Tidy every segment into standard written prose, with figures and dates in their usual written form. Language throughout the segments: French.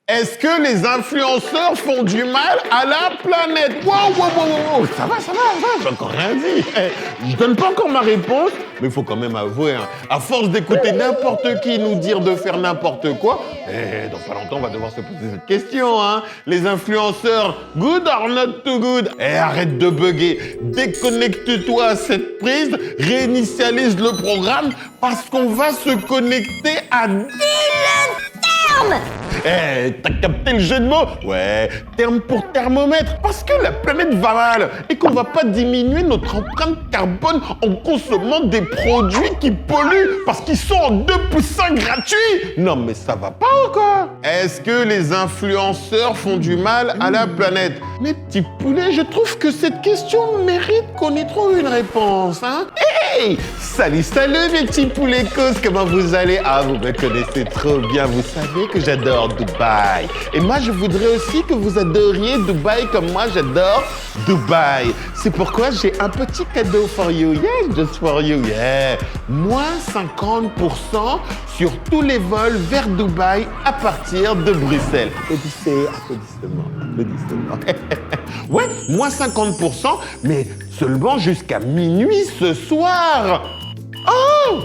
Est-ce que les influenceurs font du mal à la planète? Wow, ça va, j'ai encore rien dit. Je donne pas encore ma réponse, mais il faut quand même avouer, hein, à force d'écouter n'importe qui nous dire de faire n'importe quoi, dans pas longtemps, on va devoir se poser cette question, hein. Les influenceurs, good or not too good? Arrête de bugger, déconnecte-toi à cette prise, réinitialise le programme, parce qu'on va se connecter à 10 termes. T'as capté le jeu de mots? Ouais, terme pour thermomètre. Parce que la planète va mal et qu'on va pas diminuer notre empreinte carbone en consommant des produits qui polluent parce qu'ils sont en 2+1 gratuits. Non mais ça va pas ou quoi? Est-ce que les influenceurs font du mal à la planète? Mes petits poulets, je trouve que cette question mérite qu'on y trouve une réponse, hein? Hey! Salut mes petits pouletcos, comment vous allez? Ah, vous me connaissez trop bien, vous savez que j'adore Dubaï. Et moi, je voudrais aussi que vous adoriez Dubaï comme moi, j'adore Dubaï. C'est pourquoi j'ai un petit cadeau for you, yeah, just for you, yeah. Moins 50% sur tous les vols vers Dubaï à partir de Bruxelles. Applaudissements. Ouais, moins 50%, mais seulement jusqu'à minuit ce soir. Oh!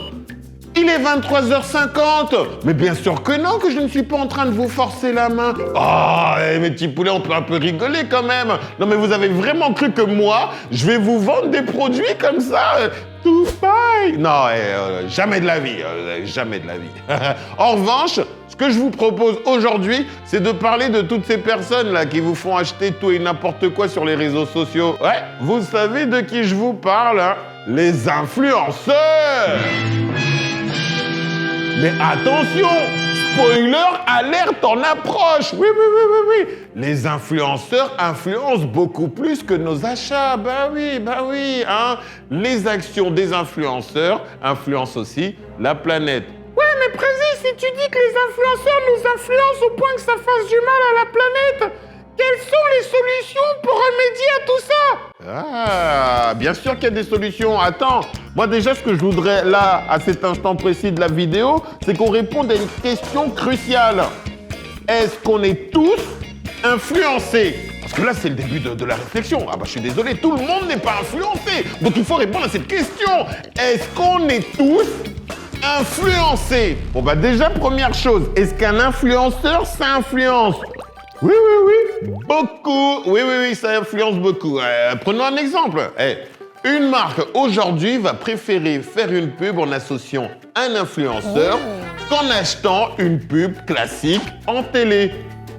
Il est 23h50. Mais bien sûr que non, que je ne suis pas en train de vous forcer la main. Oh, mes petits poulets, on peut un peu rigoler quand même. Non, mais vous avez vraiment cru que moi, je vais vous vendre des produits comme ça tout faille? Non, jamais de la vie. Jamais de la vie. En revanche, ce que je vous propose aujourd'hui, c'est de parler de toutes ces personnes-là qui vous font acheter tout et n'importe quoi sur les réseaux sociaux. Ouais, vous savez de qui je vous parle, hein? Les influenceurs! Mais attention, spoiler, alerte en approche. Oui. Les influenceurs influencent beaucoup plus que nos achats. Bah oui, hein. Les actions des influenceurs influencent aussi la planète. Ouais, mais Précis, si tu dis que les influenceurs nous influencent au point que ça fasse du mal à la planète, quelles sont les solutions pour remédier à tout ça? Ah, bien sûr qu'il y a des solutions. Attends, moi déjà, ce que je voudrais là, à cet instant précis de la vidéo, c'est qu'on réponde à une question cruciale. Est-ce qu'on est tous influencés? Parce que là, c'est le début de la réflexion. Ah bah, je suis désolé, tout le monde n'est pas influencé. Donc, il faut répondre à cette question. Est-ce qu'on est tous influencés? Bon bah déjà, première chose, est-ce qu'un influenceur, ça influence? Oui. Beaucoup. Oui, ça influence beaucoup. Prenons un exemple. Une marque, aujourd'hui, va préférer faire une pub en associant un influenceur qu'en achetant une pub classique en télé.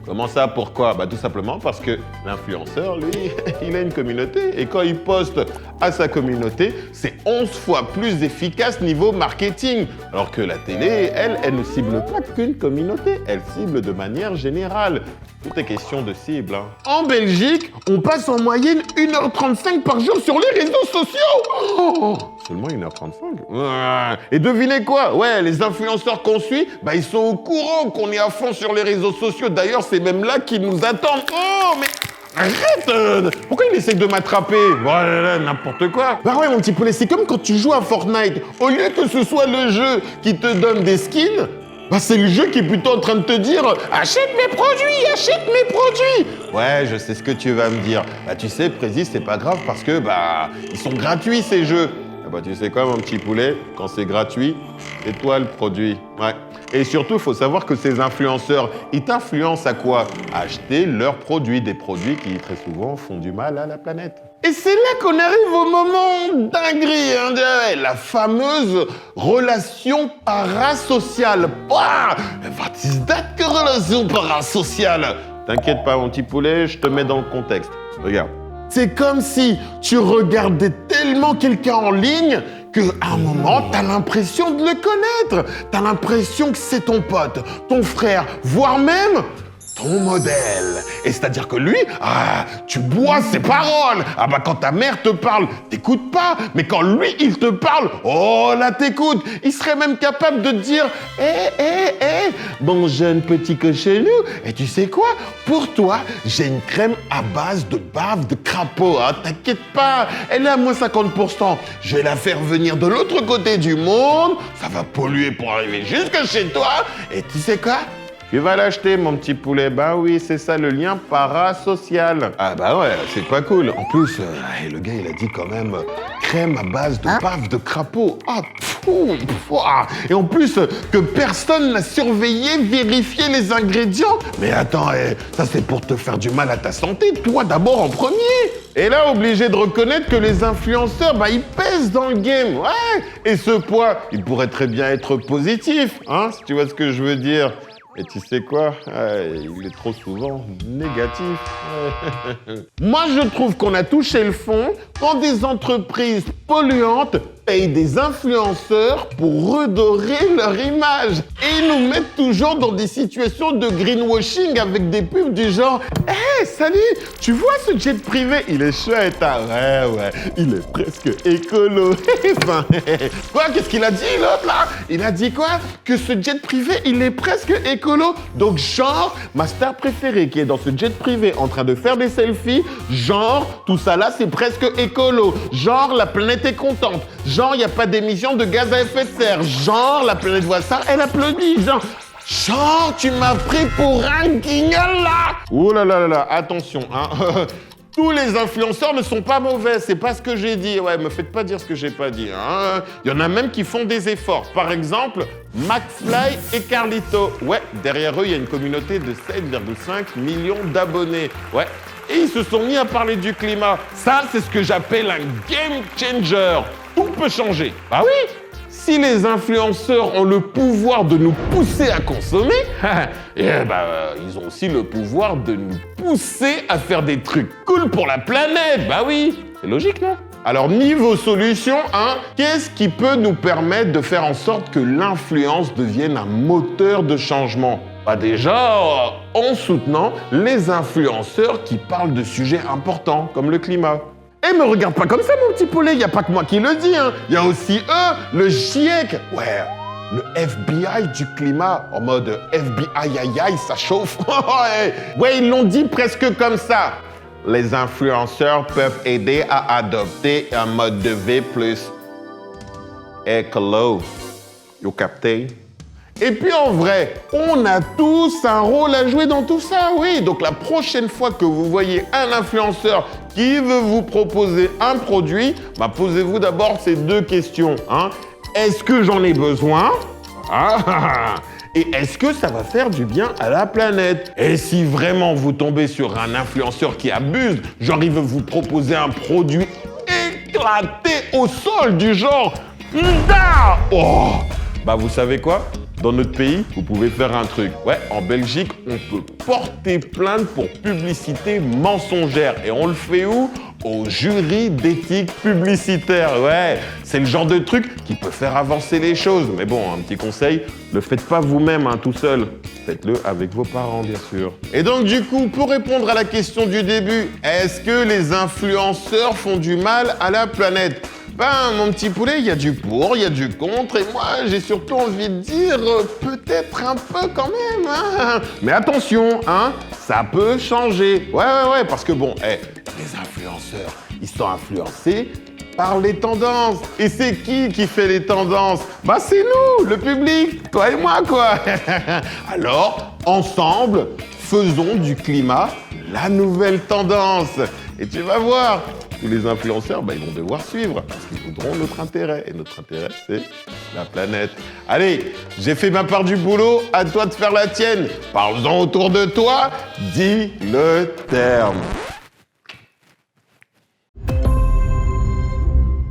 Comment ça? Pourquoi? Bah tout simplement parce que l'influenceur, lui, il a une communauté. Et quand il poste à sa communauté, c'est 11 fois plus efficace niveau marketing. Alors que la télé, elle ne cible pas qu'une communauté. Elle cible de manière générale. Tout est question de cible, hein. En Belgique, on passe en moyenne 1h35 par jour sur les réseaux sociaux. Seulement 1h35. Et devinez quoi? Ouais, les influenceurs qu'on suit, bah ils sont au courant qu'on est à fond sur les réseaux sociaux. D'ailleurs, c'est même là qu'ils nous attendent. Oh, mais arrête! Pourquoi il essaie de m'attraper? Voilà, n'importe quoi. Bah ouais, mon petit poulet, c'est comme quand tu joues à Fortnite. Au lieu que ce soit le jeu qui te donne des skins, bah c'est le jeu qui est plutôt en train de te dire « Achète mes produits !» Ouais, je sais ce que tu vas me dire. Bah tu sais, Précis, c'est pas grave parce que bah ils sont gratuits ces jeux. Ah bah tu sais quoi, mon petit poulet? Quand c'est gratuit, c'est toi le produit. Ouais. Et surtout, il faut savoir que ces influenceurs, ils t'influencent à quoi? À acheter leurs produits, des produits qui très souvent font du mal à la planète. Et c'est là qu'on arrive au moment dinguerie, hein, la fameuse relation parasociale. What is that que relation parasociale? T'inquiète pas, mon petit poulet, je te mets dans le contexte. Regarde. C'est comme si tu regardais tellement quelqu'un en ligne qu'à un moment, t'as l'impression de le connaître. T'as l'impression que c'est ton pote, ton frère, voire même ton modèle. Et c'est-à-dire que lui, tu bois ses paroles. Ah bah quand ta mère te parle, t'écoutes pas. Mais quand lui, il te parle, oh là t'écoutes. Il serait même capable de te dire, bon jeune petit cochonou, et tu sais quoi? Pour toi, j'ai une crème à base de bave de crapaud. Hein. T'inquiète pas, elle est à moins 50%. Je vais la faire venir de l'autre côté du monde. Ça va polluer pour arriver jusque chez toi. Et tu sais quoi? Tu vas l'acheter, mon petit poulet. Bah oui, c'est ça, le lien parasocial. Ah bah ouais, c'est pas cool. En plus, le gars, il a dit quand même crème à base de bave de crapaud. Ah, et en plus, que personne n'a surveillé, vérifié les ingrédients. Mais attends, ça c'est pour te faire du mal à ta santé, toi d'abord en premier. Et là, obligé de reconnaître que les influenceurs, bah, ils pèsent dans le game, ouais. Et ce poids, il pourrait très bien être positif, hein, si tu vois ce que je veux dire. Et tu sais quoi? Il est trop souvent négatif. Moi, je trouve qu'on a touché le fond quand des entreprises polluantes payent des influenceurs pour redorer leur image. Et ils nous mettent toujours dans des situations de greenwashing avec des pubs du genre « Hey, salut, tu vois ce jet privé? Il est chouette, hein? Ouais, il est presque écolo. » Enfin, quoi? Qu'est-ce qu'il a dit, l'autre, là? Il a dit quoi? Que ce jet privé, il est presque écolo. Donc, genre, ma star préférée qui est dans ce jet privé en train de faire des selfies, genre, tout ça là, c'est presque écolo. Genre, la planète est contente. Genre, il n'y a pas d'émission de gaz à effet de serre. Genre, la planète voit ça, elle applaudit. Genre, tu m'as pris pour un guignol, là. Ouh là là là là, attention, hein. Tous les influenceurs ne sont pas mauvais, c'est pas ce que j'ai dit. Ouais, me faites pas dire ce que j'ai pas dit, hein. Il y en a même qui font des efforts. Par exemple, McFly et Carlito. Ouais, derrière eux, il y a une communauté de 7,5 millions d'abonnés. Ouais. Et ils se sont mis à parler du climat. Ça, c'est ce que j'appelle un game changer. Tout peut changer. Bah oui! Si les influenceurs ont le pouvoir de nous pousser à consommer, ils ont aussi le pouvoir de nous pousser à faire des trucs cool pour la planète. Bah oui, c'est logique, non? Alors, niveau solution, hein, qu'est-ce qui peut nous permettre de faire en sorte que l'influence devienne un moteur de changement? Bah déjà, en soutenant les influenceurs qui parlent de sujets importants, comme le climat. Et me regarde pas comme ça, mon petit poulet, y a pas que moi qui le dis, hein. Y a aussi eux, le GIEC. Ouais, le FBI du climat, en mode FBI, aïe, ça chauffe. Ouais, ils l'ont dit presque comme ça. Les influenceurs peuvent aider à adopter un mode de vie plus écolo. You capté? Et puis en vrai, on a tous un rôle à jouer dans tout ça, oui. Donc la prochaine fois que vous voyez un influenceur qui veut vous proposer un produit, posez-vous d'abord ces deux questions, hein. Est-ce que j'en ai besoin? Et est-ce que ça va faire du bien à la planète? Et si vraiment vous tombez sur un influenceur qui abuse, genre il veut vous proposer un produit éclaté au sol du genre vous savez quoi? Dans notre pays, vous pouvez faire un truc. Ouais, en Belgique, on peut porter plainte pour publicité mensongère. Et on le fait où? Au jury d'éthique publicitaire. Ouais, c'est le genre de truc qui peut faire avancer les choses. Mais bon, un petit conseil, ne le faites pas vous-même, hein, tout seul. Faites-le avec vos parents, bien sûr. Et donc, du coup, pour répondre à la question du début, est-ce que les influenceurs font du mal à la planète? Mon petit poulet, il y a du pour, il y a du contre, et moi, j'ai surtout envie de dire peut-être un peu quand même, hein. Mais attention, hein, ça peut changer. Ouais, parce que bon, les influenceurs, ils sont influencés par les tendances. Et c'est qui fait les tendances? C'est nous, le public, toi et moi, quoi. Alors, ensemble, faisons du climat la nouvelle tendance. Et tu vas voir, tous les influenceurs, ils vont devoir suivre parce qu'ils voudront notre intérêt. Et notre intérêt, c'est la planète. Allez, j'ai fait ma part du boulot, à toi de faire la tienne. Parle-en autour de toi, dis le terme.